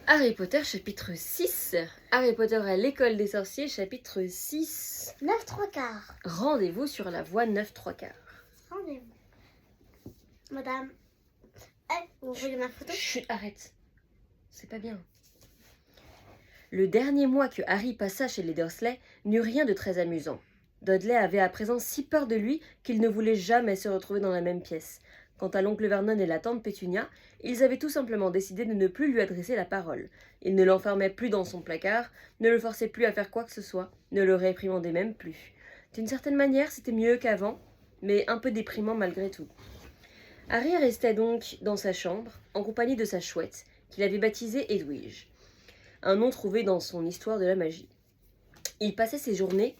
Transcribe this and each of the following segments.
Harry Potter, chapitre 6. Harry Potter à l'école des sorciers, chapitre 6. 9 3 quarts. Rendez-vous sur la voie 9 3 quarts. Rendez-vous. Madame. Vous voulez ma photo? Chut, arrête. C'est pas bien. Le dernier mois que Harry passa chez les Dursley n'eut rien de très amusant. Dudley avait à présent si peur de lui qu'il ne voulait jamais se retrouver dans la même pièce. Quant à l'oncle Vernon et la tante Pétunia, ils avaient tout simplement décidé de ne plus lui adresser la parole. Ils ne l'enfermaient plus dans son placard, ne le forçaient plus à faire quoi que ce soit, ne le réprimandaient même plus. D'une certaine manière, c'était mieux qu'avant, mais un peu déprimant malgré tout. Harry restait donc dans sa chambre, en compagnie de sa chouette, qu'il avait baptisée Edwige, un nom trouvé dans son histoire de la magie. Il passait ses journées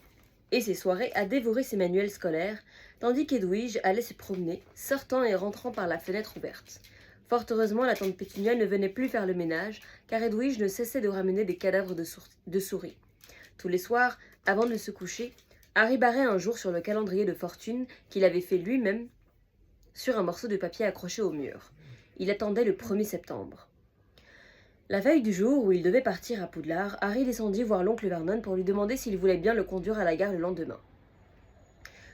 et ses soirées à dévorer ses manuels scolaires, tandis qu'Edwige allait se promener, sortant et rentrant par la fenêtre ouverte. Fort heureusement, la tante Pétunia ne venait plus faire le ménage, car Edwige ne cessait de ramener des cadavres de souris. Tous les soirs, avant de se coucher, Harry barrait un jour sur le calendrier de fortune qu'il avait fait lui-même sur un morceau de papier accroché au mur. Il attendait le 1er septembre. La veille du jour où il devait partir à Poudlard, Harry descendit voir l'oncle Vernon pour lui demander s'il voulait bien le conduire à la gare le lendemain.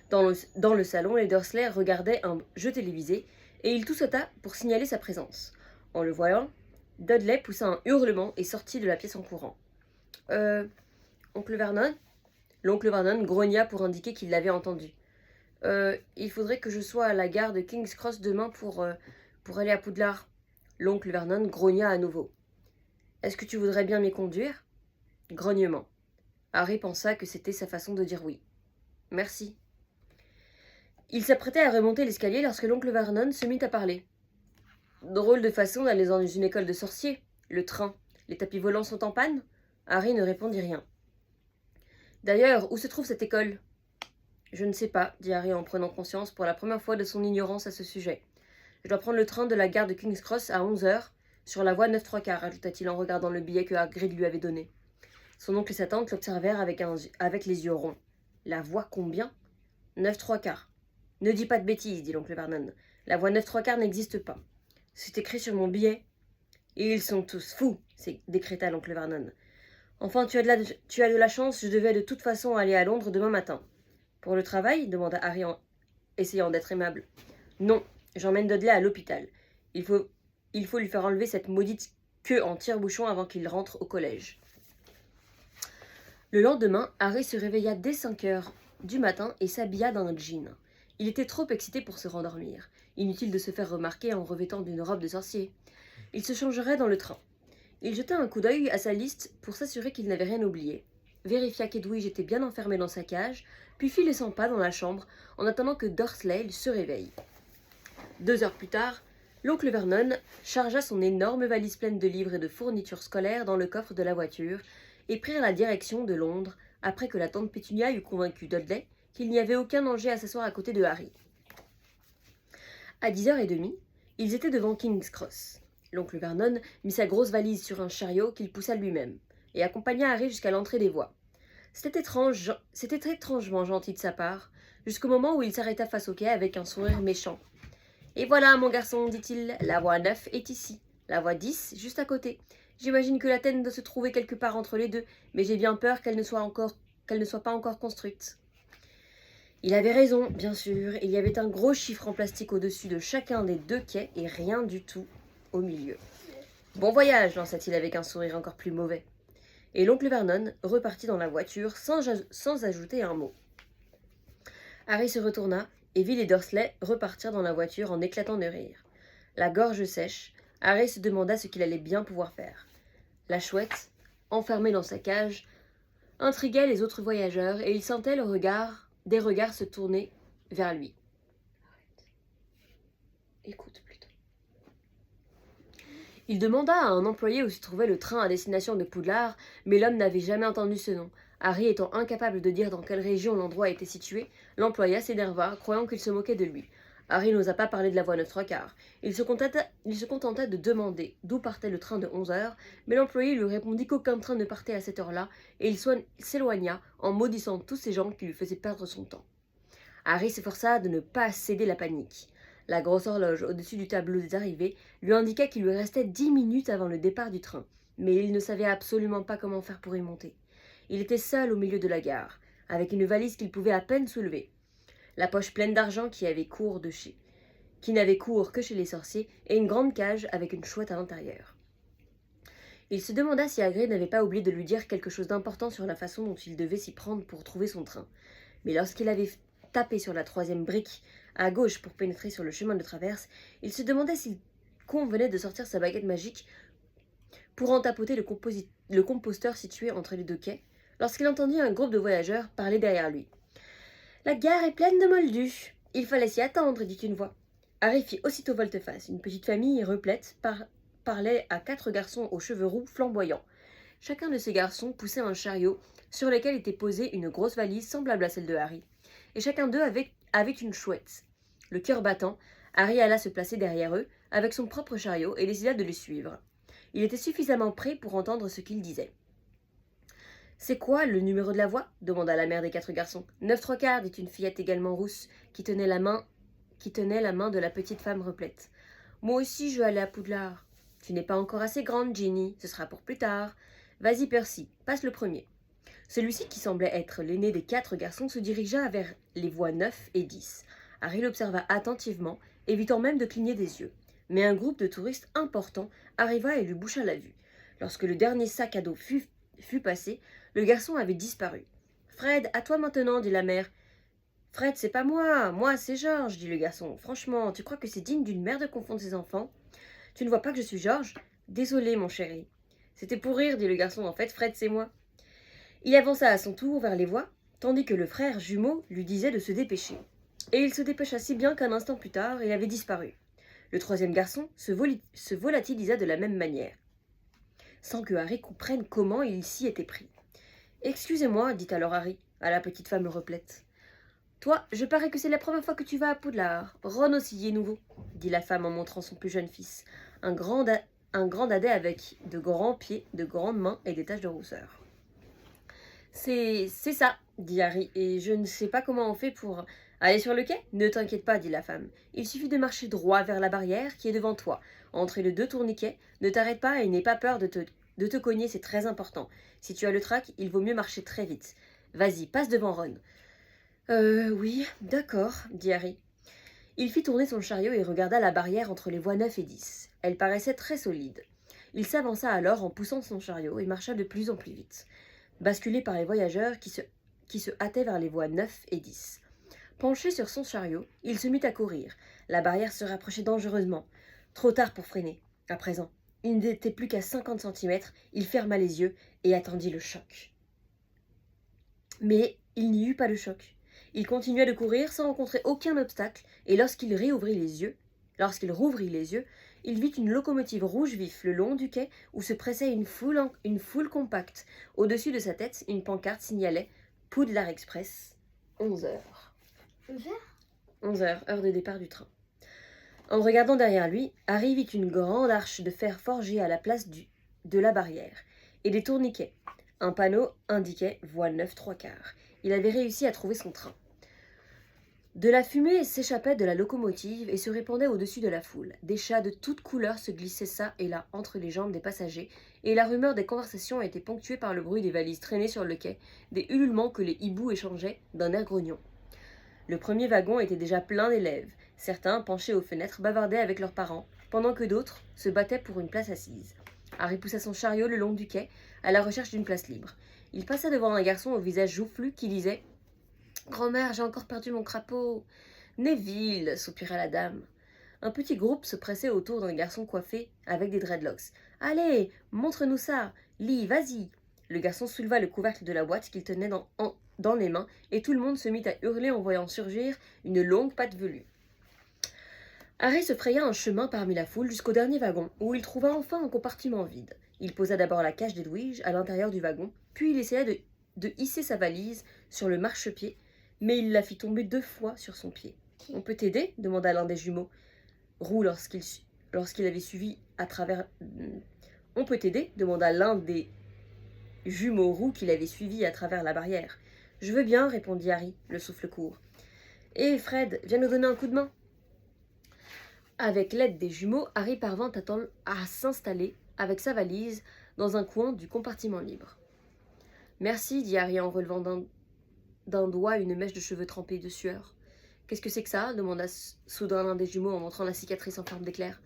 Dans le salon, les Dursley regardaient un jeu télévisé et il toussota pour signaler sa présence. En le voyant, Dudley poussa un hurlement et sortit de la pièce en courant. Oncle Vernon ?» L'oncle Vernon grogna pour indiquer qu'il l'avait entendu. Il faudrait que je sois à la gare de King's Cross demain pour aller à Poudlard. » L'oncle Vernon grogna à nouveau. « Est-ce que tu voudrais bien m'y conduire ?» Grognement. Harry pensa que c'était sa façon de dire oui. « Merci. » Il s'apprêtait à remonter l'escalier lorsque l'oncle Vernon se mit à parler. « Drôle de façon d'aller dans une école de sorciers. Le train. Les tapis volants sont en panne ?» Harry ne répondit rien. « D'ailleurs, où se trouve cette école ?»« Je ne sais pas, » dit Harry en prenant conscience pour la première fois de son ignorance à ce sujet. « Je dois prendre le train de la gare de King's Cross à 11h, sur la voie 9 3 quarts, ajouta-t-il en regardant le billet que Hagrid lui avait donné. Son oncle et sa tante l'observèrent avec les yeux ronds. « La voie combien ?»« 9 3 quarts. »« Ne dis pas de bêtises, dit l'oncle Vernon. La voie 9 3 quarts n'existe pas. C'est écrit sur mon billet. »« Et ils sont tous fous, décréta l'oncle Vernon. Enfin, tu as de la chance, je devais de toute façon aller à Londres demain matin. »« Pour le travail ?» demanda Harry essayant d'être aimable. « Non, j'emmène Dudley à l'hôpital. Il faut lui faire enlever cette maudite queue en tire-bouchon avant qu'il rentre au collège. » Le lendemain, Harry se réveilla dès 5h du matin et s'habilla d'un jean. Il était trop excité pour se rendormir. Inutile de se faire remarquer en revêtant d'une robe de sorcier. Il se changerait dans le train. Il jeta un coup d'œil à sa liste pour s'assurer qu'il n'avait rien oublié. Vérifia qu'Edwige était bien enfermée dans sa cage, puis fit les 100 pas dans la chambre en attendant que Dursley se réveille. 2 heures plus tard, l'oncle Vernon chargea son énorme valise pleine de livres et de fournitures scolaires dans le coffre de la voiture et prirent la direction de Londres après que la tante Pétunia eut convaincu Dudley qu'il n'y avait aucun danger à s'asseoir à côté de Harry. À 10h30, ils étaient devant King's Cross. L'oncle Vernon mit sa grosse valise sur un chariot qu'il poussa lui-même et accompagna Harry jusqu'à l'entrée des voies. C'était étrangement gentil de sa part, jusqu'au moment où il s'arrêta face au quai avec un sourire méchant. « Et voilà, mon garçon, dit-il, la voie 9 est ici, la voie 10 juste à côté. J'imagine que la Taine doit se trouver quelque part entre les deux, mais j'ai bien peur qu'elle ne soit pas encore construite. » Il avait raison, bien sûr, il y avait un gros chiffre en plastique au-dessus de chacun des 2 quais et rien du tout au milieu. « Bon voyage, lança-t-il avec un sourire encore plus mauvais. Et l'oncle Vernon repartit dans la voiture sans ajouter un mot. Harry se retourna et vit les Dursley repartir dans la voiture en éclatant de rire. La gorge sèche, Harry se demanda ce qu'il allait bien pouvoir faire. La chouette, enfermée dans sa cage, intriguait les autres voyageurs et il sentait des regards se tourner vers lui. Arrête. Écoute plutôt. Il demanda à un employé où se trouvait le train à destination de Poudlard, mais l'homme n'avait jamais entendu ce nom. Harry étant incapable de dire dans quelle région l'endroit était situé, l'employé s'énerva, croyant qu'il se moquait de lui. Harry n'osa pas parler de la voie 9 3 quarts. Il se contenta de demander d'où partait le train de 11h, mais l'employé lui répondit qu'aucun train ne partait à cette heure-là, et il s'éloigna en maudissant tous ces gens qui lui faisaient perdre son temps. Harry s'efforça de ne pas céder la panique. La grosse horloge au-dessus du tableau des arrivées lui indiqua qu'il lui restait 10 minutes avant le départ du train. mais il ne savait absolument pas comment faire pour y monter. Il était seul au milieu de la gare, avec une valise qu'il pouvait à peine soulever, la poche pleine d'argent qui n'avait cours que chez les sorciers, et une grande cage avec une chouette à l'intérieur. Il se demanda si Hagrid n'avait pas oublié de lui dire quelque chose d'important sur la façon dont il devait s'y prendre pour trouver son train. Mais lorsqu'il avait tapé sur la 3e brique à gauche pour pénétrer sur le chemin de traverse, il se demandait s'il convenait de sortir sa baguette magique pour en tapoter le composteur situé entre les 2 quais, lorsqu'il entendit un groupe de voyageurs parler derrière lui. « La gare est pleine de moldus. Il fallait s'y attendre, dit une voix. Harry fit aussitôt volte-face. Une petite famille replète parlait à 4 garçons aux cheveux roux flamboyants. Chacun de ces garçons poussait un chariot sur lequel était posée une grosse valise semblable à celle de Harry. Et chacun d'eux avait une chouette. Le cœur battant, Harry alla se placer derrière eux avec son propre chariot et décida de les suivre. Il était suffisamment près pour entendre ce qu'ils disaient. « C'est quoi le numéro de la voie » demanda la mère des 4 garçons. « 9 3/4, dit une fillette également rousse qui tenait la main de la petite femme replète. « Moi aussi je veux aller à Poudlard. »« Tu n'es pas encore assez grande, Ginny, ce sera pour plus tard. Vas-y, Percy, passe le premier. » Celui-ci, qui semblait être l'aîné des 4 garçons, se dirigea vers les voies 9 et 10. Harry l'observa attentivement, évitant même de cligner des yeux. Mais un groupe de touristes importants arriva et lui boucha la vue. Lorsque le dernier sac à dos fut passé, le garçon avait disparu. « Fred, à toi maintenant, dit la mère. « Fred, c'est pas moi c'est George, dit le garçon. Franchement, tu crois que c'est digne d'une mère de confondre ses enfants? Tu ne vois pas que je suis George? Désolé, mon chéri. C'était pour rire, dit le garçon. En fait, Fred, c'est moi. Il avança à son tour vers les voies, tandis que le frère jumeau lui disait de se dépêcher. Et il se dépêcha si bien qu'un instant plus tard, il avait disparu. Le 3e garçon se volatilisa de la même manière, sans que Harry comprenne comment il s'y était pris. « Excusez-moi, dit alors Harry, à la petite femme replète. « Toi, je parie que c'est la première fois que tu vas à Poudlard. Ron aussi y est nouveau, dit la femme en montrant son plus jeune fils, un grand dadais avec de grands pieds, de grandes mains et des taches de rousseur. « C'est ça, dit Harry, et je ne sais pas comment on fait pour aller sur le quai. Ne t'inquiète pas, dit la femme. Il suffit de marcher droit vers la barrière qui est devant toi, entre les 2 tourniquets. Ne t'arrête pas et n'aie pas peur de te cogner, c'est très important. Si tu as le trac, il vaut mieux marcher très vite. Vas-y, passe devant Ron. » Oui, d'accord, dit Harry. Il fit tourner son chariot et regarda la barrière entre les voies 9 et 10. Elle paraissait très solide. Il s'avança alors en poussant son chariot et marcha de plus en plus vite, basculé par les voyageurs qui se hâtaient vers les voies 9 et 10. Penché sur son chariot, il se mit à courir. La barrière se rapprochait dangereusement. Trop tard pour freiner. À présent, il n'était plus qu'à 50 centimètres. Il ferma les yeux et attendit le choc. Mais il n'y eut pas de choc. Il continua de courir sans rencontrer aucun obstacle, et lorsqu'il rouvrit les yeux, il vit une locomotive rouge vif le long du quai où se pressait une foule compacte. Au-dessus de sa tête, une pancarte signalait « Poudlard Express, 11 heures. » 11 heures, heure de départ du train. En regardant derrière lui, Harry vit une grande arche de fer forgée à la place de la barrière, et des tourniquets. Un panneau indiquait « Voie 9 3/4 ». Il avait réussi à trouver son train. De la fumée s'échappait de la locomotive et se répandait au-dessus de la foule. Des chats de toutes couleurs se glissaient çà et là entre les jambes des passagers, et la rumeur des conversations était ponctuée par le bruit des valises traînées sur le quai, des ululements que les hiboux échangeaient d'un air grognon. Le premier wagon était déjà plein d'élèves. Certains, penchés aux fenêtres, bavardaient avec leurs parents, pendant que d'autres se battaient pour une place assise. Harry poussa son chariot le long du quai, à la recherche d'une place libre. Il passa devant un garçon au visage joufflu qui disait « Grand-mère, j'ai encore perdu mon crapaud. »« Neville !» soupira la dame. Un petit groupe se pressait autour d'un garçon coiffé avec des dreadlocks. « Allez, montre-nous ça. Lee, vas-y !» Le garçon souleva le couvercle de la boîte qu'il tenait dans les mains, et tout le monde se mit à hurler en voyant surgir une longue patte velue. Harry se fraya un chemin parmi la foule jusqu'au dernier wagon, où il trouva enfin un compartiment vide. Il posa d'abord la cage d'Edwige à l'intérieur du wagon, puis il essaya de hisser sa valise sur le marchepied, mais il la fit tomber 2 fois sur son pied. « On peut t'aider » demanda l'un des jumeaux roux lorsqu'il avait suivi à travers... « On peut t'aider » demanda l'un des jumeaux roux qu'il avait suivi à travers la barrière. « Je veux bien » répondit Harry, le souffle court. « Hé, Fred, viens nous donner un coup de main !» Avec l'aide des jumeaux, Harry parvint à s'installer avec sa valise dans un coin du compartiment libre. Merci, dit Harry en relevant d'un doigt une mèche de cheveux trempés de sueur. Qu'est-ce que c'est que ça demanda soudain l'un des jumeaux en montrant la cicatrice en forme d'éclair.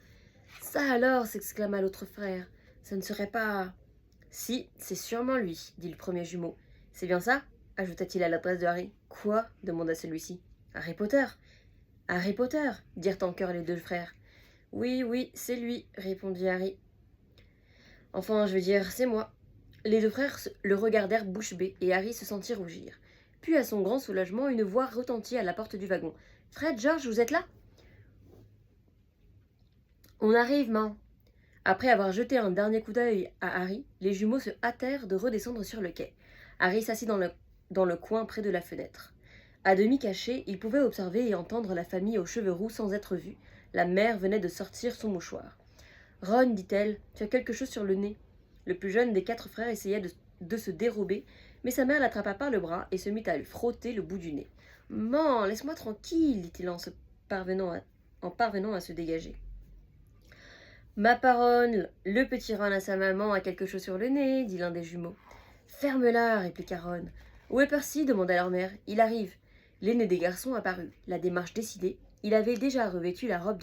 Ça alors s'exclama l'autre frère. Ça ne serait pas. Si, c'est sûrement lui, dit le premier jumeau. C'est bien ça ajouta-t-il à l'adresse de Harry. Quoi demanda celui-ci. Harry Potter. Harry Potter, dirent en chœur les deux frères. Oui, oui, c'est lui, répondit Harry. Enfin, je veux dire, c'est moi. Les deux frères le regardèrent bouche bée et Harry se sentit rougir. Puis, à son grand soulagement, une voix retentit à la porte du wagon. Fred, George, vous êtes là? On arrive, maman. Après avoir jeté un dernier coup d'œil à Harry, les jumeaux se hâtèrent de redescendre sur le quai. Harry s'assit dans le coin près de la fenêtre. À demi caché, il pouvait observer et entendre la famille aux cheveux roux sans être vue. La mère venait de sortir son mouchoir. Ron, dit-elle, tu as quelque chose sur le nez. Le plus jeune des 4 frères essayait de se dérober, mais sa mère l'attrapa par le bras et se mit à lui frotter le bout du nez. Man, laisse-moi tranquille, dit-il en parvenant à se dégager. Ma parole, le petit Ron à sa maman a quelque chose sur le nez, dit l'un des jumeaux. Ferme-la, répliqua Ron. Où est Percy demanda leur mère. Il arrive. L'aîné des garçons apparut, la démarche décidée. Il avait déjà revêtu la robe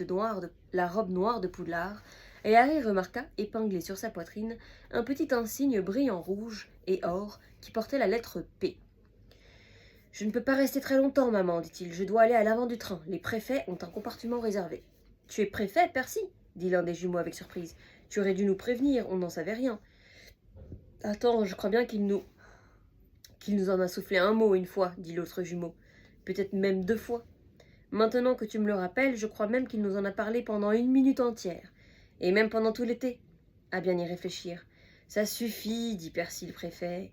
noire de Poudlard, et Harry remarqua, épinglé sur sa poitrine, un petit insigne brillant rouge et or qui portait la lettre P. Je ne peux pas rester très longtemps, maman, dit-il. Je dois aller à l'avant du train. Les préfets ont un compartiment réservé. Tu es préfet, Percy dit l'un des jumeaux avec surprise. Tu aurais dû nous prévenir, on n'en savait rien. Attends, je crois bien qu'il nous en a soufflé un mot une fois, dit l'autre jumeau. Peut-être même 2 fois. Maintenant que tu me le rappelles, je crois même qu'il nous en a parlé pendant 1 minute entière. Et même pendant tout l'été. À bien y réfléchir. Ça suffit, dit Percy le préfet.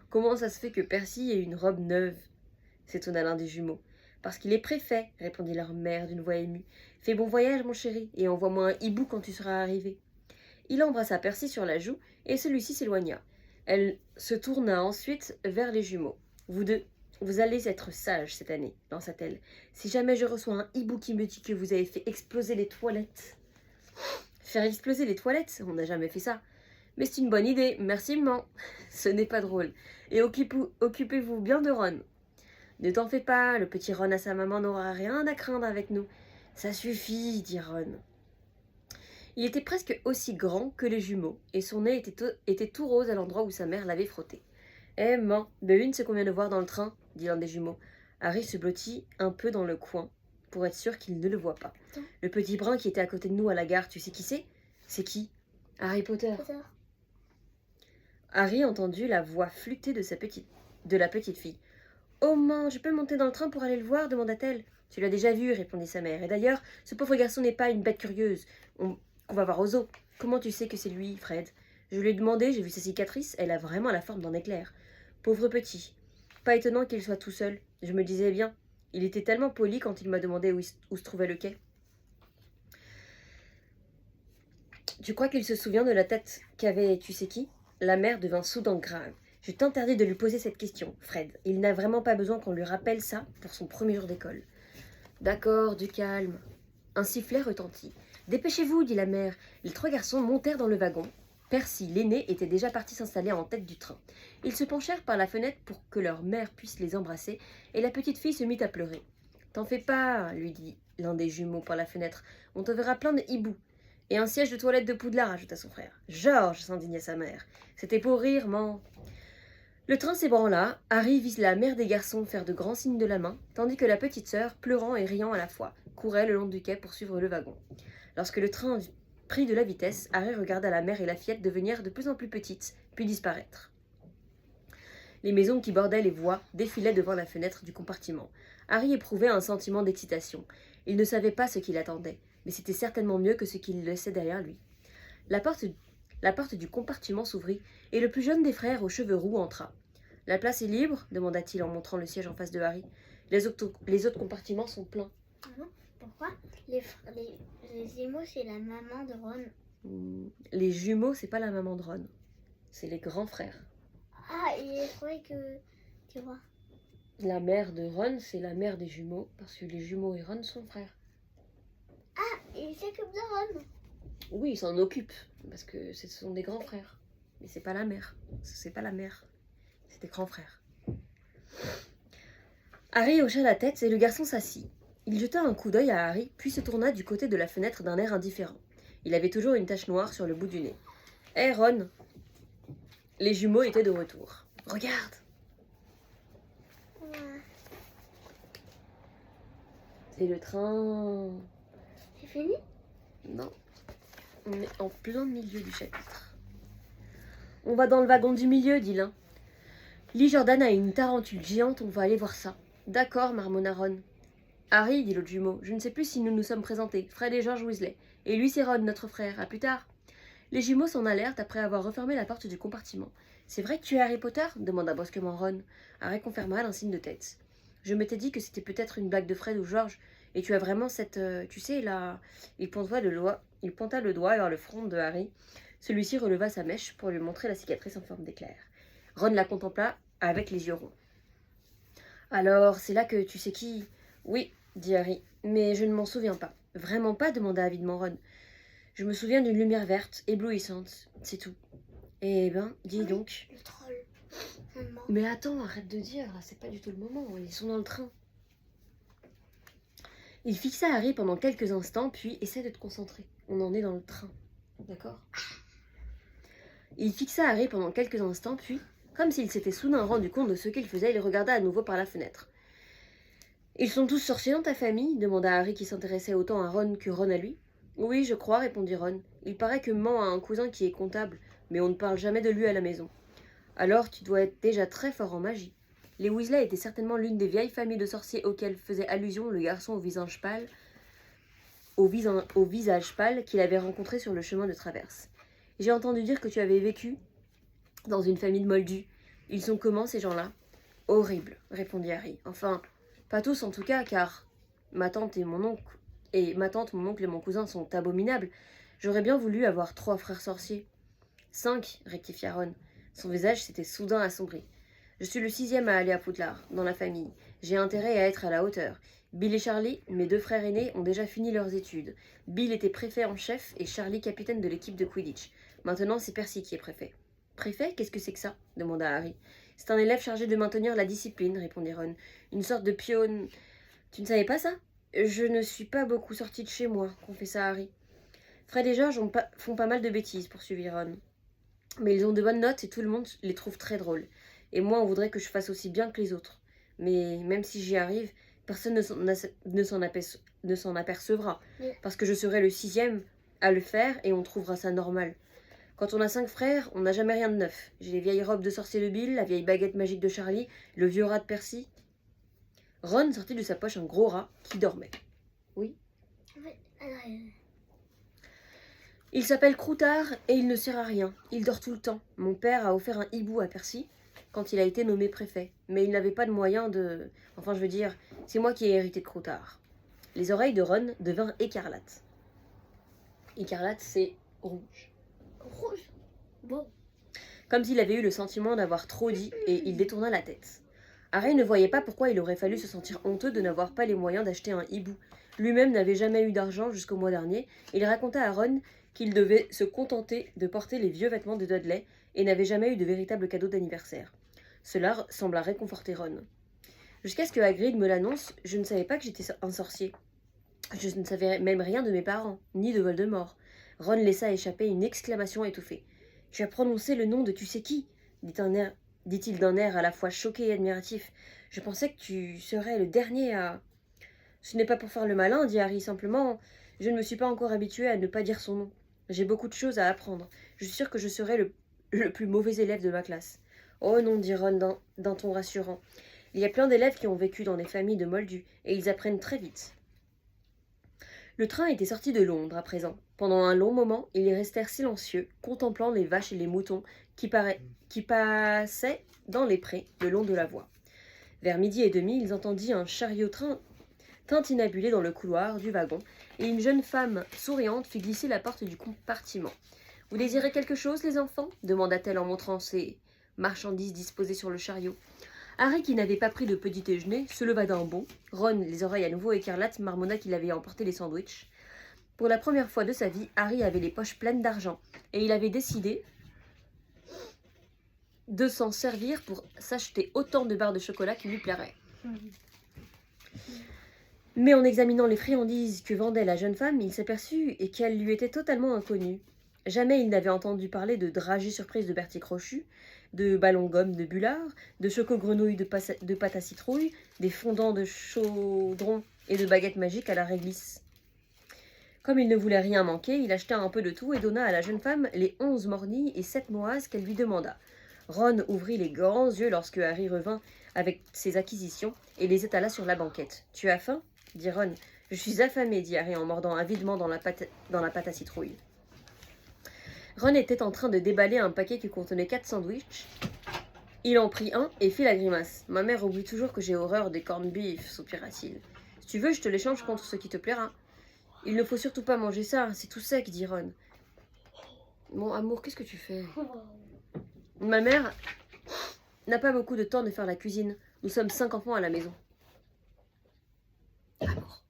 Comment ça se fait que Percy ait une robe neuve s'étonna l'un des jumeaux. Parce qu'il est préfet, répondit leur mère d'une voix émue. Fais bon voyage, mon chéri, et envoie-moi un hibou quand tu seras arrivé. Il embrassa Percy sur la joue, et celui-ci s'éloigna. Elle se tourna ensuite vers les jumeaux. Vous deux, vous allez être sages cette année, lança-t-elle. Si jamais je reçois un hibou qui me dit que vous avez fait exploser les toilettes. Faire exploser les toilettes? On n'a jamais fait ça. Mais c'est une bonne idée, merci maman. Ce n'est pas drôle. Et occupez-vous bien de Ron. Ne t'en fais pas, le petit Ron à sa maman n'aura rien à craindre avec nous. Ça suffit, dit Ron. Il était presque aussi grand que les jumeaux, et son nez était tout rose à l'endroit où sa mère l'avait frotté. Eh, maman, devine ce qu'on vient de voir dans le train, dit l'un des jumeaux. Harry se blottit un peu dans le coin, pour être sûr qu'il ne le voit pas. Le petit brun qui était à côté de nous à la gare, tu sais qui c'est? C'est qui? Harry Potter. Harry entendit la voix flûtée de la petite fille. Oh maman, je peux monter dans le train pour aller le voir demanda-t-elle. Tu l'as déjà vu, répondit sa mère. Et d'ailleurs, ce pauvre garçon n'est pas une bête curieuse qu'on va voir aux zoo. Comment tu sais que c'est lui, Fred? Je lui ai demandé, j'ai vu sa cicatrice, elle a vraiment la forme d'un éclair. Pauvre petit. Pas étonnant qu'il soit tout seul. Je me disais bien. Il était tellement poli quand il m'a demandé où se trouvait le quai. Tu crois qu'il se souvient de la tête qu'avait tu sais qui? La mère devint soudain grave. Je t'interdis de lui poser cette question, Fred. Il n'a vraiment pas besoin qu'on lui rappelle ça pour son premier jour d'école. D'accord, du calme. Un sifflet retentit. Dépêchez-vous, dit la mère. Les 3 garçons montèrent dans le wagon. Percy, l'aîné, était déjà parti s'installer en tête du train. Ils se penchèrent par la fenêtre pour que leur mère puisse les embrasser, et la petite fille se mit à pleurer. T'en fais pas, lui dit l'un des jumeaux par la fenêtre. On te verra plein de hiboux. Et un siège de toilette de Poudlard, ajouta son frère. Georges, s'indigna sa mère. C'était pour rire, man. Le train s'ébranla, Harry vit la mère des garçons faire de grands signes de la main, tandis que la petite sœur, pleurant et riant à la fois, courait le long du quai pour suivre le wagon. Lorsque le train prit de la vitesse, Harry regarda la mère et la fillette devenir de plus en plus petites, puis disparaître. Les maisons qui bordaient les voies défilaient devant la fenêtre du compartiment. Harry éprouvait un sentiment d'excitation. Il ne savait pas ce qu'il attendait, mais c'était certainement mieux que ce qu'il laissait derrière lui. La porte du compartiment s'ouvrit, et le plus jeune des frères aux cheveux roux entra. « La place est libre » demanda-t-il en montrant le siège en face de Harry. « Les autres compartiments sont pleins. » Pourquoi les jumeaux, c'est la maman de Ron. Les jumeaux, c'est pas la maman de Ron. C'est les grands frères. Ah, et je croyais que... Tu vois. La mère de Ron, c'est la mère des jumeaux, parce que les jumeaux et Ron sont frères. Ah, il s'occupe de Ron. Oui, ils s'en occupent, parce que ce sont des grands frères. Mais c'est pas la mère. C'est pas la mère. C'est des grands frères. Harry hocha la tête et le garçon s'assit. Il jeta un coup d'œil à Harry, puis se tourna du côté de la fenêtre d'un air indifférent. Il avait toujours une tache noire sur le bout du nez. Hé, Ron! Les jumeaux étaient de retour. Regarde! Ouais. C'est le train. C'est fini? Non. On est en plein milieu du chapitre. On va dans le wagon du milieu, dit l'un. Lee Jordan a une tarentule géante, on va aller voir ça. D'accord, marmonna Ron. Harry, dit l'autre jumeau, je ne sais plus si nous nous sommes présentés, Fred et George Weasley. Et lui, c'est Ron, notre frère. À plus tard. Les jumeaux s'en allèrent après avoir refermé la porte du compartiment. C'est vrai que tu es Harry Potter demanda brusquement Ron. Harry confirma d'un signe de tête. Je m'étais dit que c'était peut-être une blague de Fred ou George, et tu as vraiment cette... tu sais, là... Il pointa le doigt vers le front de Harry. Celui-ci releva sa mèche pour lui montrer la cicatrice en forme d'éclair. Ron la contempla avec les yeux ronds. Alors, c'est là que tu sais qui... Oui, dit Harry, mais je ne m'en souviens pas. Vraiment pas demanda avidement Ron. Je me souviens d'une lumière verte, éblouissante, c'est tout. Eh ben, dis donc. Le troll. Maman. Mais attends, arrête de dire, là, c'est pas du tout le moment, ils sont dans le train. Il fixa Harry pendant quelques instants, puis essaie de te concentrer. On en est dans le train, d'accord? Il fixa Harry pendant quelques instants, puis, comme s'il s'était soudain rendu compte de ce qu'il faisait, il regarda à nouveau par la fenêtre. Ils sont tous sorciers dans ta famille demanda Harry qui s'intéressait autant à Ron que Ron à lui. Oui, je crois, répondit Ron. Il paraît que Man a un cousin qui est comptable, mais on ne parle jamais de lui à la maison. Alors tu dois être déjà très fort en magie. Les Weasley étaient certainement l'une des vieilles familles de sorciers auxquelles faisait allusion le garçon au visage pâle, qu'il avait rencontré sur le chemin de traverse. J'ai entendu dire que tu avais vécu dans une famille de moldus. Ils sont comment ces gens-là? Horribles, répondit Harry. Enfin, pas tous en tout cas, car ma tante, mon oncle et mon cousin sont abominables. J'aurais bien voulu avoir 3 frères sorciers. 5, rectifia Ron. Son visage s'était soudain assombri. Je suis le 6e à aller à Poudlard, dans la famille. J'ai intérêt à être à la hauteur. Bill et Charlie, mes 2 frères aînés, ont déjà fini leurs études. Bill était préfet en chef et Charlie capitaine de l'équipe de Quidditch. Maintenant, c'est Percy qui est préfet. Préfet, qu'est-ce que c'est que ça demanda Harry. C'est un élève chargé de maintenir la discipline, répondit Ron. Une sorte de pionne. Tu ne savais pas ça? Je ne suis pas beaucoup sortie de chez moi, confessa Harry. Fred et George font pas mal de bêtises, poursuivit Ron. Mais ils ont de bonnes notes et tout le monde les trouve très drôles. Et moi, on voudrait que je fasse aussi bien que les autres. Mais même si j'y arrive, personne ne s'en apercevra. Parce que je serai le 6e à le faire et on trouvera ça normal. Quand on a 5 frères, on n'a jamais rien de neuf. J'ai les vieilles robes de sorcier de Bill, la vieille baguette magique de Charlie, le vieux rat de Percy. Ron sortit de sa poche un gros rat qui dormait. Oui. Il s'appelle Croutard et il ne sert à rien. Il dort tout le temps. Mon père a offert un hibou à Percy quand il a été nommé préfet. Mais il n'avait pas de moyen de... Enfin, je veux dire, c'est moi qui ai hérité de Croutard. Les oreilles de Ron devinrent écarlates. Écarlate, c'est rouge. Rouge. Bon. Comme s'il avait eu le sentiment d'avoir trop dit et il détourna la tête. Harry ne voyait pas pourquoi il aurait fallu se sentir honteux de n'avoir pas les moyens d'acheter un hibou. Lui-même n'avait jamais eu d'argent jusqu'au mois dernier. Il raconta à Ron qu'il devait se contenter de porter les vieux vêtements de Dudley et n'avait jamais eu de véritable cadeau d'anniversaire. Cela sembla réconforter Ron. Jusqu'à ce que Hagrid me l'annonce, je ne savais pas que j'étais un sorcier. Je ne savais même rien de mes parents, ni de Voldemort. Ron laissa échapper une exclamation étouffée. « Tu as prononcé le nom de tu sais qui ?» dit-il d'un air à la fois choqué et admiratif. « Je pensais que tu serais le dernier à... » Ce n'est pas pour faire le malin, dit Harry, simplement. Je ne me suis pas encore habitué à ne pas dire son nom. J'ai beaucoup de choses à apprendre. Je suis sûre que je serai le plus mauvais élève de ma classe. Oh non, dit Ron d'un ton rassurant. Il y a plein d'élèves qui ont vécu dans des familles de moldus, et ils apprennent très vite. Le train était sorti de Londres à présent. Pendant un long moment, ils restèrent silencieux, contemplant les vaches et les moutons qui passaient dans les prés le long de la voie. Vers 12h30, ils entendirent un chariot-train tintinabuler dans le couloir du wagon, et une jeune femme souriante fit glisser la porte du compartiment. « Vous désirez quelque chose, les enfants » demanda-t-elle en montrant ses marchandises disposées sur le chariot. Harry, qui n'avait pas pris de petit déjeuner, se leva d'un bond. Ron, les oreilles à nouveau écarlates, marmonna qu'il avait emporté les sandwichs. Pour la première fois de sa vie, Harry avait les poches pleines d'argent et il avait décidé de s'en servir pour s'acheter autant de barres de chocolat qu'il lui plairait. Mais en examinant les friandises que vendait la jeune femme, il s'aperçut et qu'elles lui étaient totalement inconnues. Jamais il n'avait entendu parler de dragées surprise de Bertie Crochu, de ballons gomme de Bullard, de choco-grenouilles de pâte à citrouille, des fondants de chaudron et de baguettes magiques à la réglisse. Comme il ne voulait rien manquer, il acheta un peu de tout et donna à la jeune femme les 11 mornilles et 7 noises qu'elle lui demanda. Ron ouvrit les grands yeux lorsque Harry revint avec ses acquisitions et les étala sur la banquette. « Tu as faim ?» dit Ron. « Je suis affamé, dit Harry en mordant avidement dans la pâte à citrouille. Ron était en train de déballer un paquet qui contenait 4 sandwichs. Il en prit un et fit la grimace. « Ma mère oublie toujours que j'ai horreur des corned beef, soupira-t-il. Si tu veux, je te l'échange contre ce qui te plaira. »« Il ne faut surtout pas manger ça, c'est tout sec, dit Ron. »« Mon amour, qu'est-ce que tu fais ?»« Ma mère n'a pas beaucoup de temps de faire la cuisine. Nous sommes 5 enfants à la maison. »« Amour,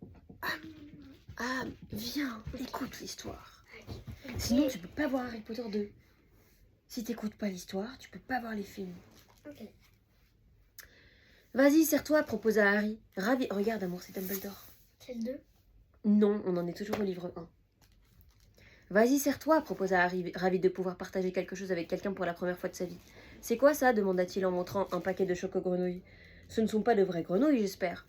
viens, écoute l'histoire. Sinon, tu peux pas voir Harry Potter 2. Si t'écoutes pas l'histoire, tu peux pas voir les films. » Ok. Vas-y, serre-toi, proposa Harry. Ravi. Regarde, amour, c'est Dumbledore. C'est le 2 ? Non, on en est toujours au livre 1. Vas-y, serre-toi, proposa Harry, ravi de pouvoir partager quelque chose avec quelqu'un pour la première fois de sa vie. C'est quoi ça demanda-t-il en montrant un paquet de choco-grenouilles. Ce ne sont pas de vraies grenouilles, j'espère.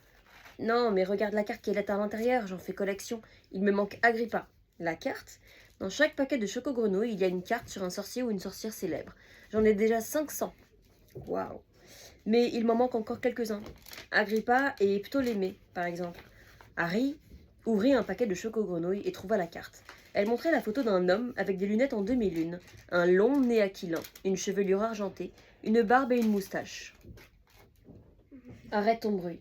Non, mais regarde la carte qui est à l'intérieur, j'en fais collection. Il me manque Agrippa. La carte ? Dans chaque paquet de choco-grenouilles, il y a une carte sur un sorcier ou une sorcière célèbre. J'en ai déjà 500. Waouh. Mais il m'en manque encore quelques-uns. Agrippa et Ptolémée, par exemple. Harry ouvrit un paquet de choco-grenouilles et trouva la carte. Elle montrait la photo d'un homme avec des lunettes en demi-lune, un long nez aquilin, une chevelure argentée, une barbe et une moustache. Arrête ton bruit.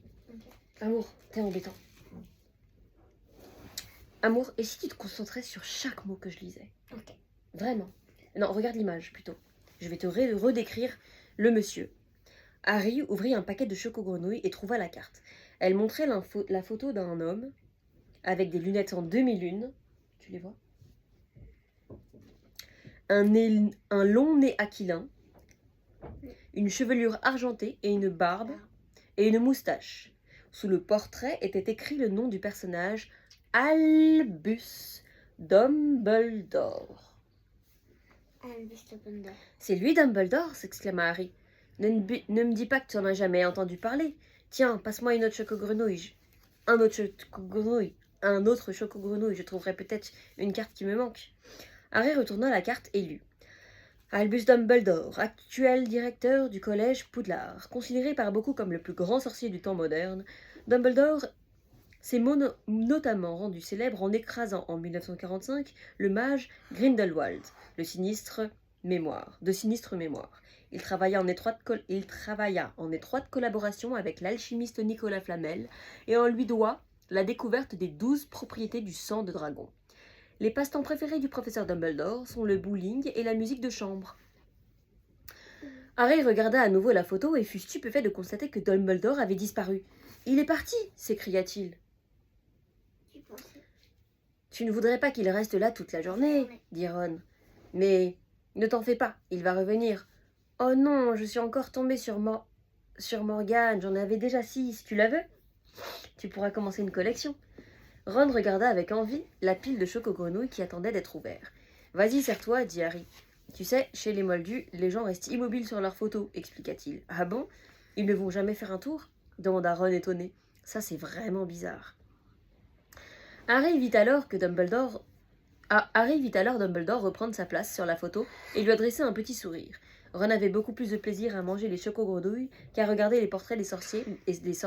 Amour, t'es embêtant. Amour, et si tu te concentrais sur chaque mot que je lisais? Ok. Vraiment. Non, regarde l'image plutôt. Je vais te redécrire le monsieur. Harry ouvrit un paquet de choco-grenouilles et trouva la carte. Elle montrait la photo d'un homme avec des lunettes en demi-lune. Tu les vois? Un long nez aquilin, une chevelure argentée et une barbe et une moustache. Sous le portrait était écrit le nom du personnage, Albus Dumbledore. Albus Dumbledore. C'est lui Dumbledore, s'exclama Harry. Ne me dis pas que tu n'en as jamais entendu parler. Tiens, passe-moi une autre choco-grenouille. Un autre choco-grenouille. Je trouverai peut-être une carte qui me manque. Harry retourna la carte et lut. Albus Dumbledore, actuel directeur du collège Poudlard, considéré par beaucoup comme le plus grand sorcier du temps moderne, Dumbledore s'est notamment rendu célèbre en écrasant en 1945 le mage Grindelwald, de sinistre mémoire. Il travailla en étroite collaboration avec l'alchimiste Nicolas Flamel et on lui doit la découverte des 12 propriétés du sang de dragon. Les passe-temps préférés du professeur Dumbledore sont le bowling et la musique de chambre. Harry regarda à nouveau la photo et fut stupéfait de constater que Dumbledore avait disparu. « Il est parti !» s'écria-t-il. « Tu ne voudrais pas qu'il reste là toute la journée ?» dit Ron. « Mais ne t'en fais pas, il va revenir. »« Oh non, je suis encore tombée sur Morgane, j'en avais déjà 6, tu la veux ? Tu pourras commencer une collection. » Ron regarda avec envie la pile de choco-grenouilles qui attendait d'être ouverte. « Vas-y, serre-toi, dit Harry. Tu sais, chez les Moldus, les gens restent immobiles sur leurs photos, expliqua-t-il. Ah bon? Ils ne vont jamais faire un tour? Demanda Ron étonné. Ça, c'est vraiment bizarre. Harry vit alors Dumbledore reprendre sa place sur la photo et lui adresser un petit sourire. Ron avait beaucoup plus de plaisir à manger les choco-grenouilles qu'à regarder les portraits des sorciers et des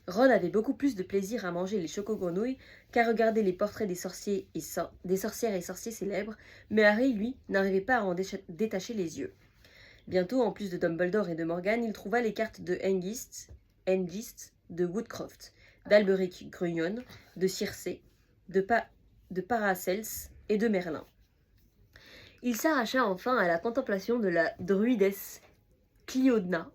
Ron avait beaucoup plus de plaisir à manger les choco-grenouilles qu'à regarder les portraits des sorciers des sorcières et sorciers célèbres, mais Harry, lui, n'arrivait pas à en détacher les yeux. Bientôt, en plus de Dumbledore et de Morgane, il trouva les cartes de Hengist, de Woodcroft, d'Alberic Grugnon, de Circé, de Paracels et de Merlin. Il s'arracha enfin à la contemplation de la druidesse Cliodna,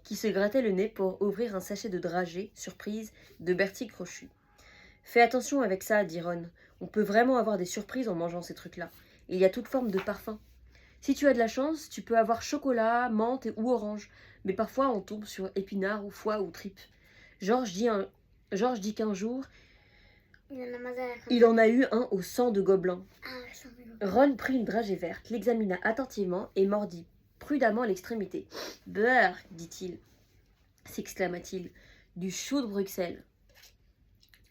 qui se grattait le nez pour ouvrir un sachet de dragées surprise de Bertie Crochu. Fais attention avec ça, dit Ron. On peut vraiment avoir des surprises en mangeant ces trucs-là. Il y a toute forme de parfum. Si tu as de la chance, tu peux avoir chocolat, menthe ou orange. Mais parfois, on tombe sur épinards ou foie ou tripes. Georges dit qu'un jour, il en a eu un au sang de gobelin. Ron prit une dragée verte, l'examina attentivement et mordit prudemment l'extrémité. « Beurre !» dit-il, s'exclama-t-il, « du chou de Bruxelles. »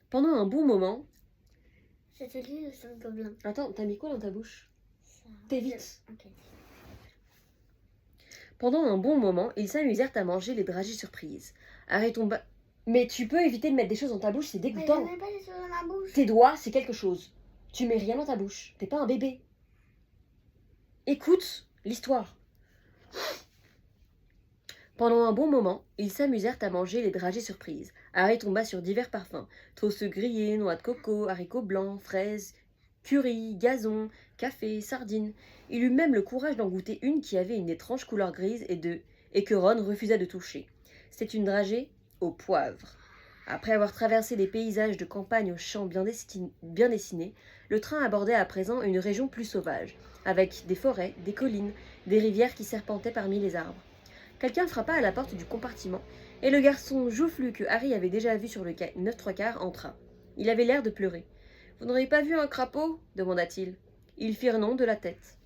Pendant un bon moment... C'était lui le sang de gobelin. Attends, t'as mis quoi dans ta bouche? Ça... T'es vite. Okay. Pendant un bon moment, ils s'amusèrent à manger les dragées surprises. Harry tomba... Mais tu peux éviter de mettre des choses dans ta bouche, c'est dégoûtant. Mais je mets pas des choses dans ma bouche. Tes doigts, c'est quelque chose. Tu mets rien dans ta bouche. T'es pas un bébé. Écoute l'histoire. Pendant un bon moment, ils s'amusèrent à manger les dragées surprises. Harry tomba sur divers parfums. Toast grillé, noix de coco, haricots blancs, fraises, curry, gazon, café, sardines. Il eut même le courage d'en goûter une qui avait une étrange couleur grise et que Ron refusa de toucher. C'était une dragée au poivre. Après avoir traversé des paysages de campagne aux champs bien dessinés, le train abordait à présent une région plus sauvage, avec des forêts, des collines, des rivières qui serpentaient parmi les arbres. Quelqu'un frappa à la porte du compartiment, et le garçon joufflu que Harry avait déjà vu sur le quai 9¾ entra. Il avait l'air de pleurer. « Vous n'auriez pas vu un crapaud » demanda-t-il. Ils firent non de la tête.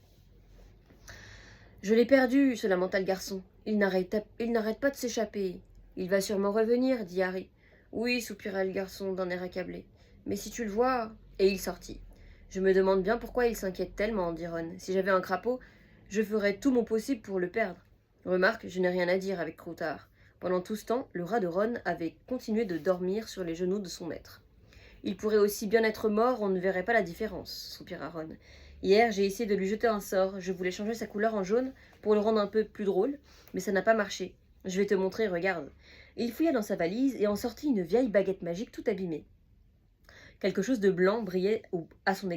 « Je l'ai perdu, se lamenta le garçon. Il n'arrête pas de s'échapper. »« Il va sûrement revenir, dit Harry. »« Oui, soupira le garçon d'un air accablé. Mais si tu le vois... » Et il sortit. « Je me demande bien pourquoi il s'inquiète tellement, dit Ron. Si j'avais un crapaud, je ferais tout mon possible pour le perdre. Remarque, je n'ai rien à dire avec Croutard. » Pendant tout ce temps, le rat de Ron avait continué de dormir sur les genoux de son maître. « Il pourrait aussi bien être mort, on ne verrait pas la différence, soupira Ron. Hier, j'ai essayé de lui jeter un sort. Je voulais changer sa couleur en jaune pour le rendre un peu plus drôle, mais ça n'a pas marché. Je vais te montrer, regarde. » Il fouilla dans sa valise et en sortit une vieille baguette magique toute abîmée. Quelque chose de blanc brillait à son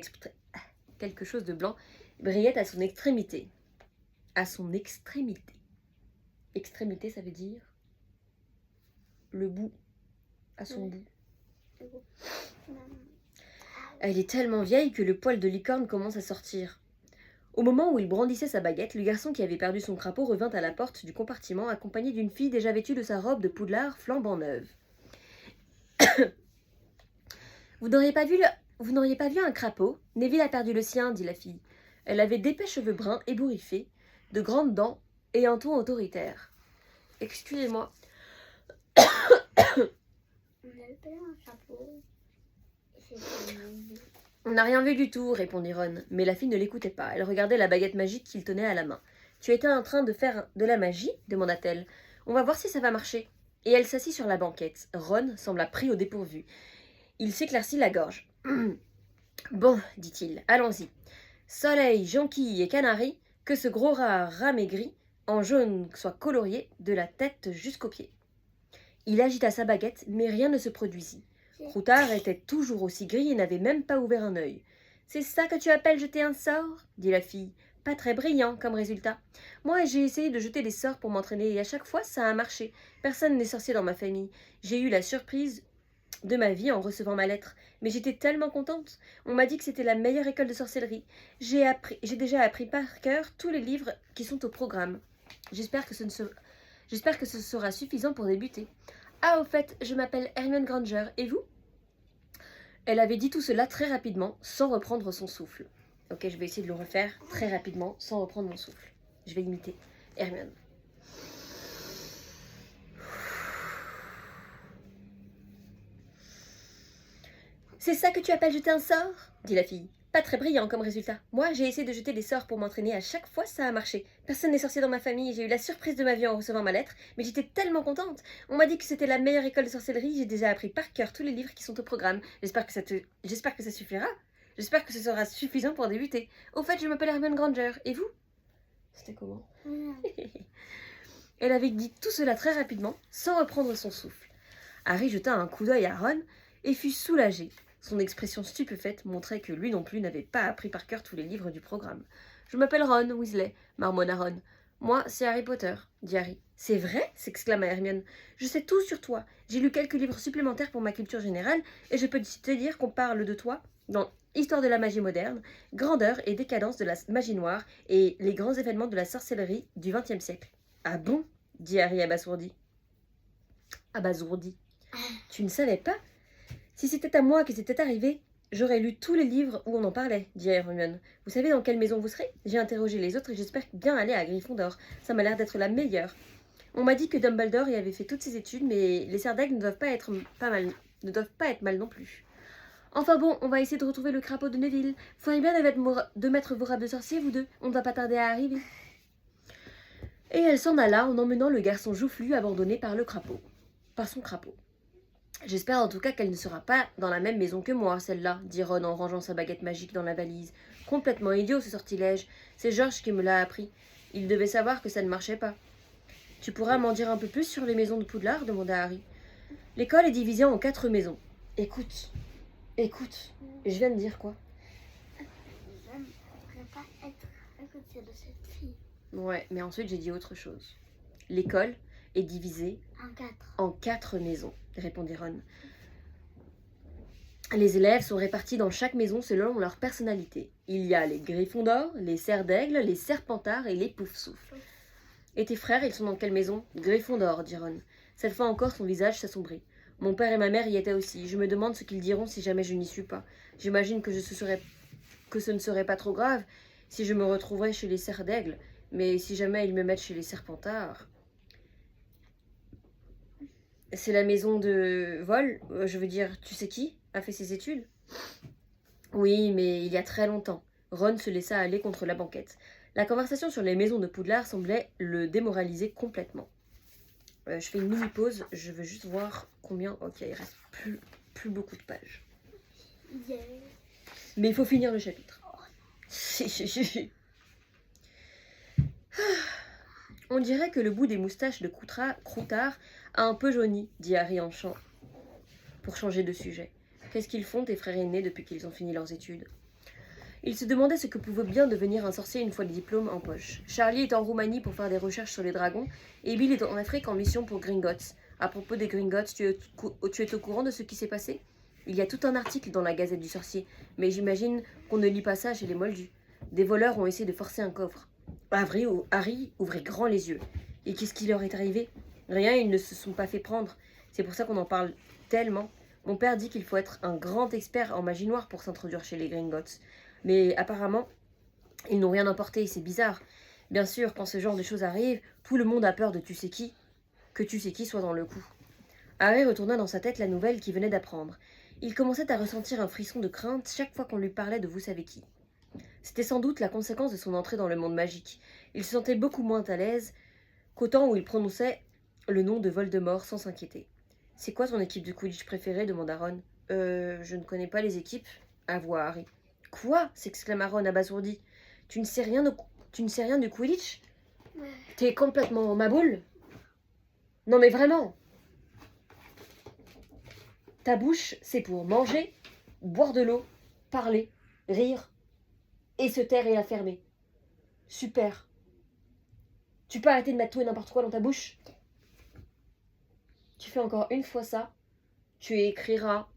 extrémité. À son extrémité. Extrémité, ça veut dire le bout. À son bout. Elle est tellement vieille que le poil de licorne commence à sortir. Au moment où il brandissait sa baguette, le garçon qui avait perdu son crapaud revint à la porte du compartiment accompagné d'une fille déjà vêtue de sa robe de poudlard flambant neuve. Vous n'auriez pas vu un crapaud? Neville a perdu le sien, dit la fille. Elle avait d'épais cheveux bruns ébouriffés, de grandes dents et un ton autoritaire. Excusez-moi. On avait pas un chapeau. On n'a rien vu du tout, répondit Ron, mais la fille ne l'écoutait pas. Elle regardait la baguette magique qu'il tenait à la main. Tu étais en train de faire de la magie demanda-t-elle. On va voir si ça va marcher. Et elle s'assit sur la banquette. Ron sembla pris au dépourvu. Il s'éclaircit la gorge. Bon, dit-il, allons-y. Soleil, jonquille et canari, que ce gros rat ramaigri, en jaune, soit colorié de la tête jusqu'aux pieds. Il agita sa baguette, mais rien ne se produisit. Croutard était toujours aussi gris et n'avait même pas ouvert un œil. « C'est ça que tu appelles jeter un sort ?» dit la fille. « Pas très brillant comme résultat. Moi, j'ai essayé de jeter des sorts pour m'entraîner et à chaque fois, ça a marché. Personne n'est sorcier dans ma famille. J'ai eu la surprise de ma vie en recevant ma lettre. Mais j'étais tellement contente. On m'a dit que c'était la meilleure école de sorcellerie. J'ai déjà appris par cœur tous les livres qui sont au programme. J'espère que ce sera suffisant pour débuter. Ah, au fait, je m'appelle Hermione Granger. Et vous ? » Elle avait dit tout cela très rapidement, sans reprendre son souffle. Ok, je vais essayer de le refaire très rapidement, sans reprendre mon souffle. Je vais imiter Hermione. C'est ça que tu appelles jeter un sort ? Dit la fille. Pas très brillant comme résultat. Moi, j'ai essayé de jeter des sorts pour m'entraîner. À chaque fois, ça a marché. Personne n'est sorcier dans ma famille. J'ai eu la surprise de ma vie en recevant ma lettre, mais j'étais tellement contente. On m'a dit que c'était la meilleure école de sorcellerie. J'ai déjà appris par cœur tous les livres qui sont au programme. J'espère que ça suffira. J'espère que ce sera suffisant pour débuter. Au fait, je m'appelle Hermione Granger. Et vous ? C'était comment ? Elle avait dit tout cela très rapidement, sans reprendre son souffle. Harry jeta un coup d'œil à Ron et fut soulagé. Son expression stupéfaite montrait que lui non plus n'avait pas appris par cœur tous les livres du programme. « Je m'appelle Ron Weasley, marmonna Ron. Moi, c'est Harry Potter, dit Harry. C'est vrai s'exclama Hermione. Je sais tout sur toi. J'ai lu quelques livres supplémentaires pour ma culture générale, et je peux te dire qu'on parle de toi dans Histoire de la magie moderne, grandeur et décadence de la magie noire, et les grands événements de la sorcellerie du XXe siècle. Ah bon dit Harry abasourdi. Abasourdi. Tu ne savais pas? Si c'était à moi que c'était arrivé, j'aurais lu tous les livres où on en parlait, dit Hermione. Vous savez dans quelle maison vous serez? J'ai interrogé les autres et j'espère bien aller à Gryffondor. Ça m'a l'air d'être la meilleure. On m'a dit que Dumbledore y avait fait toutes ses études, mais les Serdaigle ne doivent pas être mal non plus. Enfin bon, on va essayer de retrouver le crapaud de Neville. Vous feriez bien de mettre vos robes de sorcier, vous deux. On ne va pas tarder à arriver. Et elle s'en alla en emmenant le garçon joufflu abandonné par son crapaud. J'espère en tout cas qu'elle ne sera pas dans la même maison que moi, celle-là, dit Ron en rangeant sa baguette magique dans la valise. Complètement idiot ce sortilège. C'est George qui me l'a appris. Il devait savoir que ça ne marchait pas. Tu pourras m'en dire un peu plus sur les maisons de Poudlard demanda Harry. L'école est divisée en 4 maisons. Écoute, je viens de dire quoi? J'aimerais pas être à côté de cette fille. Ouais, mais ensuite j'ai dit autre chose. L'école est divisée en 4 maisons, répondit Ron. Les élèves sont répartis dans chaque maison selon leur personnalité. Il y a les Gryffondor, les Serdaigle, les Serpentards et les Poufsouffles. Et tes frères, ils sont dans quelle maison? Gryffondor, dit Ron. Cette fois encore, son visage s'assombrit. Mon père et ma mère y étaient aussi. Je me demande ce qu'ils diront si jamais je n'y suis pas. J'imagine que ce ne serait pas trop grave si je me retrouverais chez les Serdaigle, mais si jamais ils me mettent chez les Serpentards... C'est la maison de Vol, je veux dire, tu sais qui a fait ses études? Oui, mais il y a très longtemps. Ron se laissa aller contre la banquette. La conversation sur les maisons de Poudlard semblait le démoraliser complètement. Je fais une mini-pause, je veux juste voir combien... Ok, il reste plus beaucoup de pages. Yeah. Mais il faut finir le chapitre. On dirait que le bout des moustaches de Croutard a un peu jauni, dit Harry en chant, pour changer de sujet. Qu'est-ce qu'ils font, tes frères aînés, depuis qu'ils ont fini leurs études? Il se demandait ce que pouvait bien devenir un sorcier une fois le diplôme en poche. Charlie est en Roumanie pour faire des recherches sur les dragons, et Bill est en Afrique en mission pour Gringotts. À propos des Gringotts, tu es au courant de ce qui s'est passé? Il y a tout un article dans la Gazette du Sorcier, mais j'imagine qu'on ne lit pas ça chez les Moldus. Des voleurs ont essayé de forcer un coffre. Harry ouvrait grand les yeux. Et qu'est-ce qui leur est arrivé? Rien, ils ne se sont pas fait prendre. C'est pour ça qu'on en parle tellement. Mon père dit qu'il faut être un grand expert en magie noire pour s'introduire chez les Gringotts. Mais apparemment, ils n'ont rien emporté, c'est bizarre. Bien sûr, quand ce genre de choses arrive, tout le monde a peur de que tu sais qui soit dans le coup. Harry retourna dans sa tête la nouvelle qu'il venait d'apprendre. Il commençait à ressentir un frisson de crainte chaque fois qu'on lui parlait de vous savez qui. C'était sans doute la conséquence de son entrée dans le monde magique. Il se sentait beaucoup moins à l'aise qu'au temps où il prononçait le nom de Voldemort sans s'inquiéter. « C'est quoi ton équipe de Quidditch préférée » demanda Ron. Je ne connais pas les équipes, avoua Harry. « Quoi » s'exclama Ron abasourdi. Tu ne sais rien du Quidditch? T'es complètement maboule? Non mais vraiment. Ta bouche, c'est pour manger, boire de l'eau, parler, rire, et se taire et la fermer. Super. Tu peux arrêter de mettre tout et n'importe quoi dans ta bouche? Tu fais encore une fois ça, tu écriras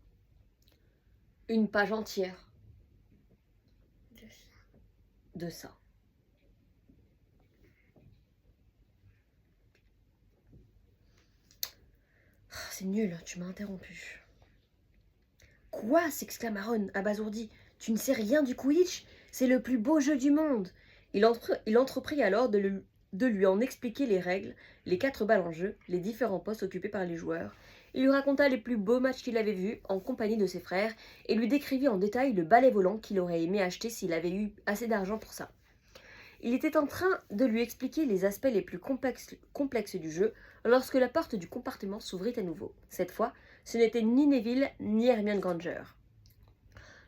une page entière de ça. C'est nul, tu m'as interrompu. Quoi s'exclama Ron, abasourdi. Tu ne sais rien du Quidditch? C'est le plus beau jeu du monde. Il entreprit alors de lui en expliquer les règles, les 4 balles en jeu, les différents postes occupés par les joueurs. Il lui raconta les plus beaux matchs qu'il avait vus en compagnie de ses frères et lui décrivit en détail le balai volant qu'il aurait aimé acheter s'il avait eu assez d'argent pour ça. Il était en train de lui expliquer les aspects les plus complexes du jeu lorsque la porte du compartiment s'ouvrit à nouveau. Cette fois, ce n'était ni Neville ni Hermione Granger.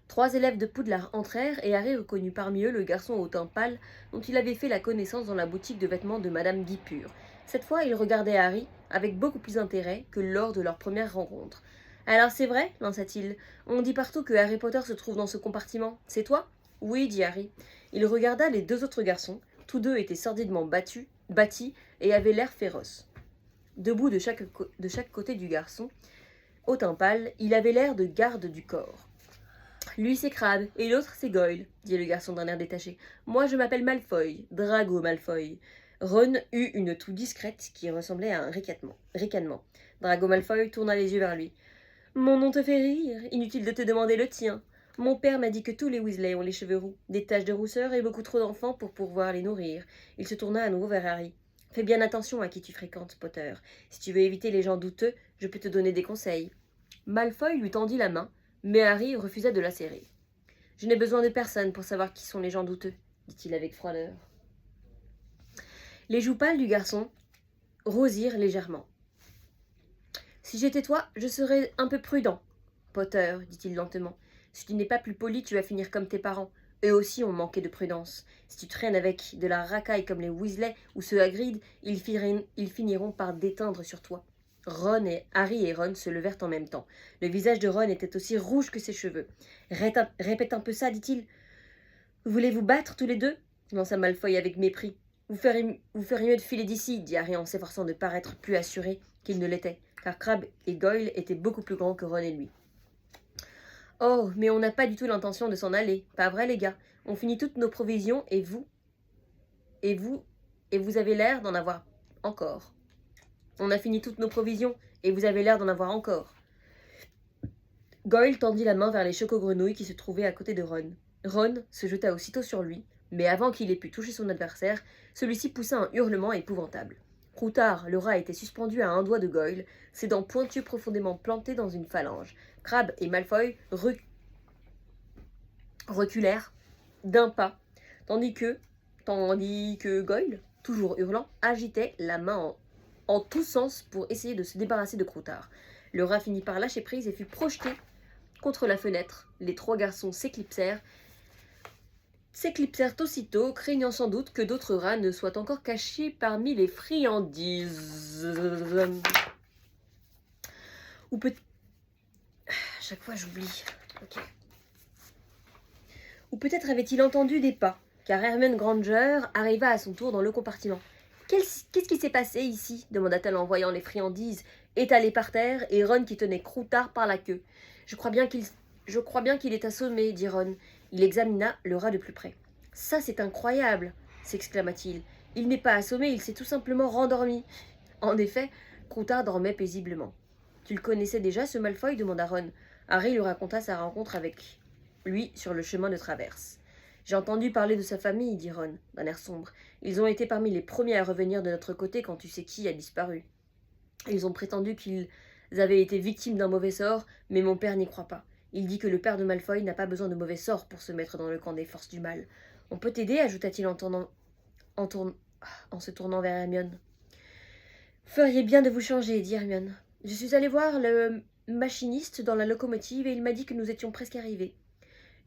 3 élèves de Poudlard entrèrent et Harry reconnut parmi eux le garçon au teint pâle dont il avait fait la connaissance dans la boutique de vêtements de Madame Guipure. Cette fois, il regardait Harry avec beaucoup plus d'intérêt que lors de leur première rencontre. « Alors c'est vrai » lança-t-il. « On dit partout que Harry Potter se trouve dans ce compartiment. C'est toi » ? « Oui » dit Harry. Il regarda les 2 autres garçons. Tous 2 étaient sordidement battus, bâti et avait l'air féroce. Debout de chaque côté du garçon, au teint pâle, il avait l'air de garde du corps. Lui c'est Crabbe, et l'autre c'est Goyle, dit le garçon d'un air détaché. Moi je m'appelle Malfoy, Drago Malfoy. Ron eut une toux discrète qui ressemblait à un ricanement. Drago Malfoy tourna les yeux vers lui. Mon nom te fait rire, inutile de te demander le tien. Mon père m'a dit que tous les Weasley ont les cheveux roux, des taches de rousseur et beaucoup trop d'enfants pour pouvoir les nourrir. Il se tourna à nouveau vers Harry. Fais bien attention à qui tu fréquentes, Potter. Si tu veux éviter les gens douteux, je peux te donner des conseils. Malfoy lui tendit la main, mais Harry refusa de la serrer. Je n'ai besoin de personne pour savoir qui sont les gens douteux, dit-il avec froideur. Les joues pâles du garçon rosirent légèrement. Si j'étais toi, je serais un peu prudent, Potter, dit-il lentement. Si tu n'es pas plus poli, tu vas finir comme tes parents. Eux aussi ont manqué de prudence. Si tu traînes avec de la racaille comme les Weasley ou ceux Hagrid, ils finiront par déteindre sur toi. Harry et Ron se levèrent en même temps. Le visage de Ron était aussi rouge que ses cheveux. Répète un peu ça, dit-il. Voulez vous battre tous les deux lança Malfoy avec mépris. Vous feriez mieux de filer d'ici, dit Harry en s'efforçant de paraître plus assuré qu'il ne l'était, car Crabbe et Goyle étaient beaucoup plus grands que Ron et lui. Oh, mais on n'a pas du tout l'intention de s'en aller, pas vrai les gars? On finit toutes nos provisions et vous avez l'air d'en avoir encore. On a fini toutes nos provisions et vous avez l'air d'en avoir encore. Goyle tendit la main vers les chocos-grenouilles qui se trouvaient à côté de Ron. Ron se jeta aussitôt sur lui, mais avant qu'il ait pu toucher son adversaire, celui-ci poussa un hurlement épouvantable. Croutard, le rat, était suspendu à un doigt de Goyle, ses dents pointues profondément plantées dans une phalange. Crabbe et Malfoy reculèrent d'un pas, tandis que Goyle, toujours hurlant, agitait la main en tous sens pour essayer de se débarrasser de Croutard. Le rat finit par lâcher prise et fut projeté contre la fenêtre. Les trois garçons s'éclipsèrent aussitôt, craignant sans doute que d'autres rats ne soient encore cachés parmi les friandises. Ou peut... Chaque fois j'oublie. Ok. Ou peut-être avait-il entendu des pas, car Hermione Granger arriva à son tour dans le compartiment. Qu'est-ce qui s'est passé ici demanda-t-elle en voyant les friandises étalées par terre et Ron qui tenait Croutard par la queue. Je crois bien qu'il est assommé, dit Ron. Il examina le rat de plus près. Ça, c'est incroyable, s'exclama-t-il. Il n'est pas assommé, il s'est tout simplement rendormi. En effet, Croutard dormait paisiblement. Tu le connaissais déjà, ce Malfoy demanda Ron. Harry lui raconta sa rencontre avec lui sur le chemin de traverse. J'ai entendu parler de sa famille, dit Ron, d'un air sombre. Ils ont été parmi les premiers à revenir de notre côté quand tu sais qui a disparu. Ils ont prétendu qu'ils avaient été victimes d'un mauvais sort, mais mon père n'y croit pas. Il dit que le père de Malfoy n'a pas besoin de mauvais sorts pour se mettre dans le camp des forces du mal. On peut t'aider, ajouta-t-il en se tournant vers Hermione. Feriez bien de vous changer, dit Hermione. Je suis allée voir le machiniste dans la locomotive et il m'a dit que nous étions presque arrivés.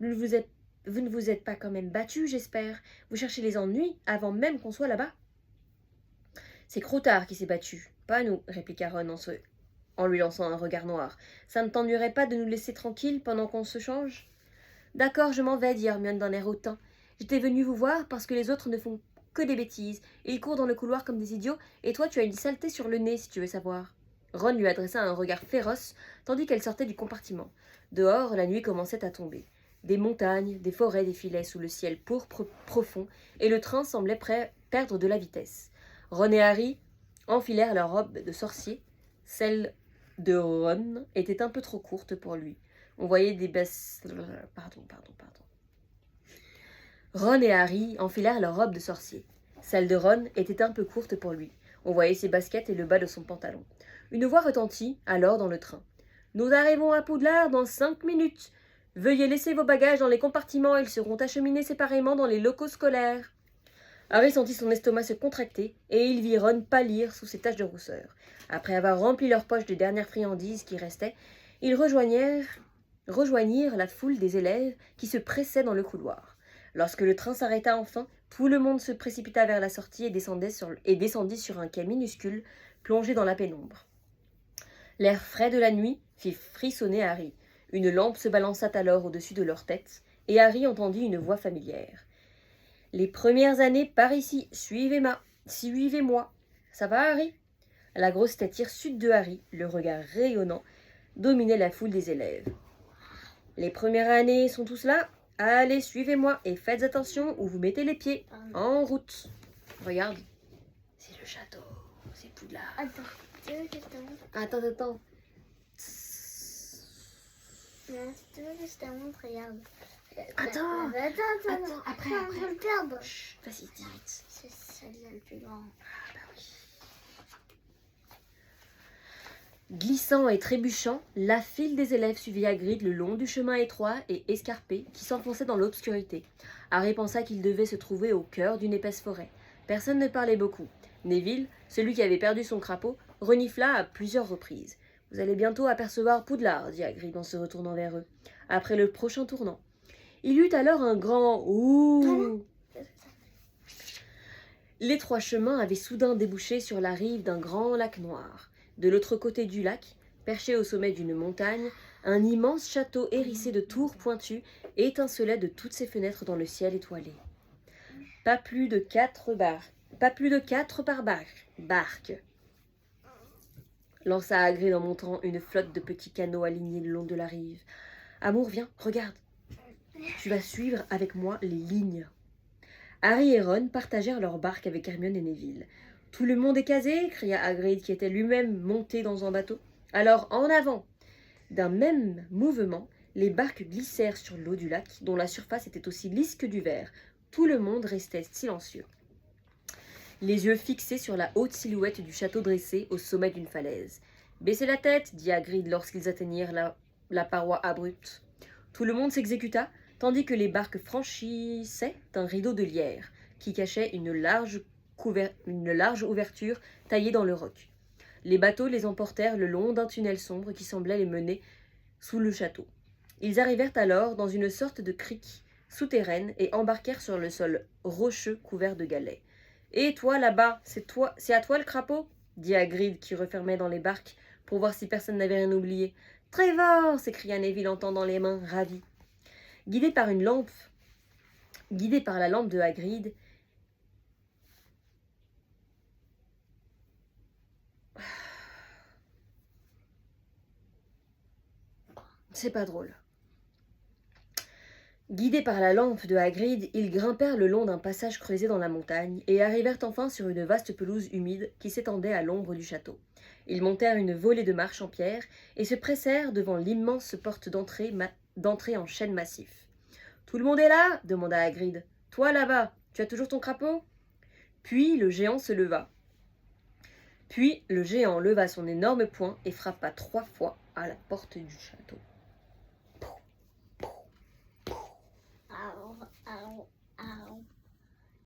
Vous ne vous êtes pas quand même battus, j'espère. Vous cherchez les ennuis avant même qu'on soit là-bas. C'est Croutard qui s'est battu, pas nous, répliqua Ron en lui lançant un regard noir. Ça ne t'ennuierait pas de nous laisser tranquilles pendant qu'on se change? D'accord, je m'en vais, dit Hermione d'un air hautain. J'étais venue vous voir parce que les autres ne font que des bêtises. Ils courent dans le couloir comme des idiots, et toi tu as une saleté sur le nez, si tu veux savoir. Ron lui adressa un regard féroce, tandis qu'elle sortait du compartiment. Dehors, la nuit commençait à tomber. Des montagnes, des forêts défilaient sous le ciel pourpre profond, et le train semblait perdre de la vitesse. Ron et Harry enfilèrent leurs robes de sorcier. Celle de Ron était un peu trop courte pour lui. On voyait des Pardon. Ron et Harry enfilèrent leurs robes de sorcier. Celle de Ron était un peu courte pour lui. On voyait ses baskets et le bas de son pantalon. Une voix retentit alors dans le train. « Nous arrivons à Poudlard dans 5 minutes. Veuillez laisser vos bagages dans les compartiments, ils seront acheminés séparément dans les locaux scolaires. » Harry sentit son estomac se contracter et il vit Ron pâlir sous ses taches de rousseur. Après avoir rempli leurs poches des dernières friandises qui restaient, ils rejoignirent la foule des élèves qui se pressaient dans le couloir. Lorsque le train s'arrêta enfin, tout le monde se précipita vers la sortie et descendit sur un quai minuscule plongé dans la pénombre. L'air frais de la nuit fit frissonner Harry. Une lampe se balança alors au-dessus de leur tête, et Harry entendit une voix familière. « Les premières années par ici, suivez-moi. Suivez-moi. Ça va, Harry ?» La grosse tête hirsute de Harry, le regard rayonnant, dominait la foule des élèves. « Les premières années sont tous là. Allez, suivez-moi et faites attention où vous mettez les pieds. En route. » Regarde, c'est le château, c'est Poudlard. Attends, tu veux que je te montre? Attends. Non, si tu veux que je te montre, regarde. Attends, Après. On va le perdre. Chut, vas-y, dis vite. C'est celle-là le plus grand. Ah bah oui. Glissant et trébuchant, la file des élèves suivit Hagrid le long du chemin étroit et escarpé qui s'enfonçait dans l'obscurité. Harry pensa qu'il devait se trouver au cœur d'une épaisse forêt. Personne ne parlait beaucoup. Neville, celui qui avait perdu son crapaud, renifla à plusieurs reprises. « Vous allez bientôt apercevoir Poudlard, » dit Hagrid en se retournant vers eux, après le prochain tournant. Il eut alors un grand « Ouh !» Les trois chemins avaient soudain débouché sur la rive d'un grand lac noir. De l'autre côté du lac, perché au sommet d'une montagne, un immense château hérissé de tours pointues étincelait de toutes ses fenêtres dans le ciel étoilé. Pas plus de 4 par barque, lança Hagrid en montrant une flotte de petits canots alignés le long de la rive. « Amour, viens, regarde. Tu vas suivre avec moi les lignes. » Harry et Ron partagèrent leur barque avec Hermione et Neville. « Tout le monde est casé !» cria Hagrid, qui était lui-même monté dans un bateau. « Alors, en avant !» D'un même mouvement, les barques glissèrent sur l'eau du lac, dont la surface était aussi lisse que du verre. Tout le monde restait silencieux, les yeux fixés sur la haute silhouette du château dressé au sommet d'une falaise. « Baissez la tête !» dit Hagrid lorsqu'ils atteignirent la paroi abrupte. Tout le monde s'exécuta, tandis que les barques franchissaient un rideau de lierre qui cachait une large ouverture taillée dans le roc. Les bateaux les emportèrent le long d'un tunnel sombre qui semblait les mener sous le château. Ils arrivèrent alors dans une sorte de crique souterraine et embarquèrent sur le sol rocheux couvert de galets. « Et toi là-bas, c'est à toi le crapaud ?» dit Hagrid qui refermait dans les barques pour voir si personne n'avait rien oublié. « Trevor !» s'écria Neville en tendant les mains, ravi. Guidé par la lampe de Hagrid, c'est pas drôle. Guidés par la lampe de Hagrid, ils grimpèrent le long d'un passage creusé dans la montagne et arrivèrent enfin sur une vaste pelouse humide qui s'étendait à l'ombre du château. Ils montèrent une volée de marches en pierre et se pressèrent devant l'immense porte d'entrée en chêne massif. « Tout le monde est là ?» demanda Hagrid. « Toi là-bas, tu as toujours ton crapaud ?» Puis le géant leva son énorme poing et frappa 3 fois à la porte du château.